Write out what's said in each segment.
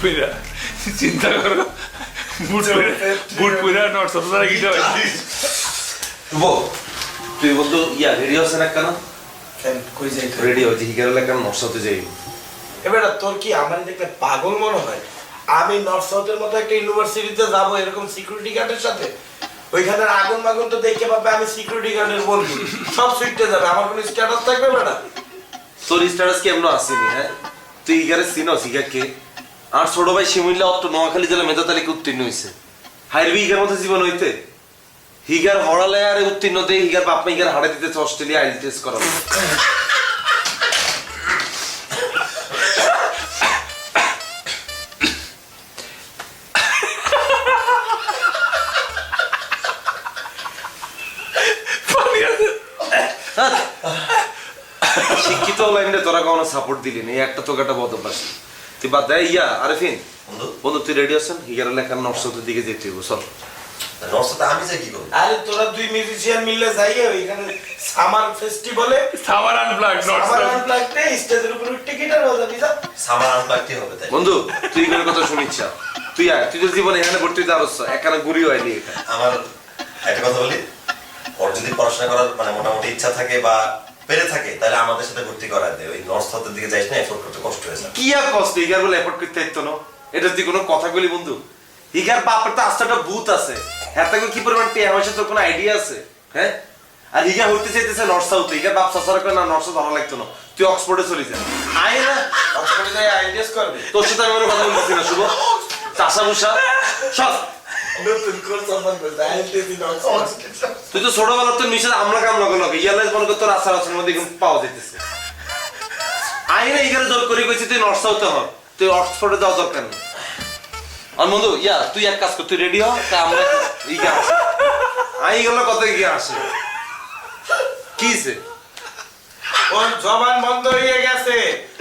পেরা চিন্তা করো বুট পেরা north south গিটা বল তুই বলতো ইয়া রেডিও আছে না কেন কই যাই রেডিও যে হিগার এলাকার নর্থ সাউথে যাই এবার তোর কি আমার দেখলে পাগল মনে হয় আমি নর্থ সাউথের মতো একটা ইউনিভার্সিটিতে যাবো এরকম সিকিউরিটি গার্ডের সাথে ওইখানে আগুন মাগুন তো দেখে পাবে আমি সিকিউরিটি গার্ডের বলবো সব সুইটে যাবে আমার কোনো স্ট্যাটাস থাকবে না তোর স্ট্যাটাস কেমন আসেনি হ্যাঁ তুই হিগারে চিনস হিগা কে আর ছোট ভাই শিমুল্লা অত নোয়াখালী জেলা মেধা তালিকা উত্তীর্ণ হয়েছে হাইরবি হিগার মতো জীবন হইতে হিগার হড়ালে আরে উত্তীর্ণ দিয়ে হিগার বাপমা হিগার হাড়ে দিতেছে অস্ট্রেলিয়া আইল টেস্ট করানো শিক্ষিত লাইনে তোরা কোনো সাপোর্ট দিলি না একটা তোকে একটা বদ অভ্যাস তুই বাদ দেয় ইয়া আরেফিন বন্ধু তুই রেডি আছেন হিগার লেখার নর্থ সাউথের দিকে যেতে হইব চল নর্থ সাউথে আমি যাই কি করব আরে তোরা দুই মিউজিশিয়ান মিললে যাইয়ে ওইখানে সামার ফেস্টিভ্যালে summer unplug north summer south আনপ্লাগতে স্টেজের উপর টিকিট আর বাজাবি যা সামার আনপ্লাগটি হবে তাই বন্ধু তুই এগুলোর কথা শুনিচ্ছা তুই আয় তুই তোর জীবনে এখানে ভর্তি হতে আরস এখানে ঘুরি হয়নি এখানে আমার একটা কথা বলি ওর যদি পড়াশোনা করার মানে মোটামুটি ইচ্ছা থাকে বা পেরে থাকে তাহলে আমাদের সাথে ভর্তি করায় দে ওই নর্থ সাউথের দিকে যাইস না এফোর্ট করতে কষ্ট হয়ে যায় কি আর কষ্ট হিগার বলে এফোর্ট করতে হইতো না এটা তুই কোনো কথা বলি বন্ধু হিগার বাপের তো আস্তে একটা ভূত আছে হ্যাঁ তাকে কি পরিমাণ টিয়া হয়েছে তোর কোনো আইডিয়া আছে হ্যাঁ আর হিগা হইতে চাইতেছে নর্থ সাউথে হিগার বাপ সাসারা করে না নর্থ সাউথ ভালো লাগতো না তুই অক্সফোর্ডে চলে যা আয় না অক্সফোর্ডে যাই আইডিয়াস করবে তোর সাথে আমি কথা বলতেছি না শুভ চাষা ভুষা সব নতুন কোর্স অফার করতে আইডিয়াস ইন অক্সফোর্ড তুই তো ছোটবেলা তোর নিচে আমরা কামলা করলো ইয়ারলাইন্স মনে কর তোর আসার আসার মধ্যে পাওয়া যেতেছে আয় না হিগারে জোর করে কইছি তুই নর্থ সাউথে হ তুই অক্সফোর্ডে যাওয়া দরকার নেই আর বন্ধু ইয়া তুই এক কাজ কর তুই রেডি হ তা আমরা ইগা আসি আই গেল কত গিয়ে আসে কিছে ওর জবান বন্ধ হয়ে গেছে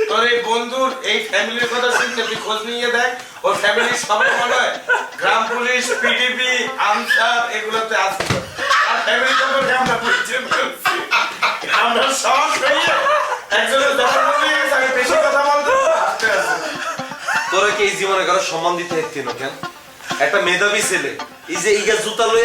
তোর এই বন্ধুর এই ফ্যামিলির কথা শুনতে তুই খোঁজ নিয়ে দেখ ওর ফ্যামিলির সবাই মনে হয় গ্রাম পুলিশ পিডিপি আনসার এগুলোতে আছে আর ফ্যামিলি সম্পর্কে আমরা পরিচয় করছি আমরা সব হয়ে একজনের জবান বন্ধ হয়ে গেছে আমি বেশি কথা বলতে তোরা কি এই জীবনে কারো সম্মান দিতে হেঁটে কেন একটা মেধাবী ছেলে এই যে ইগা জুতা লয়ে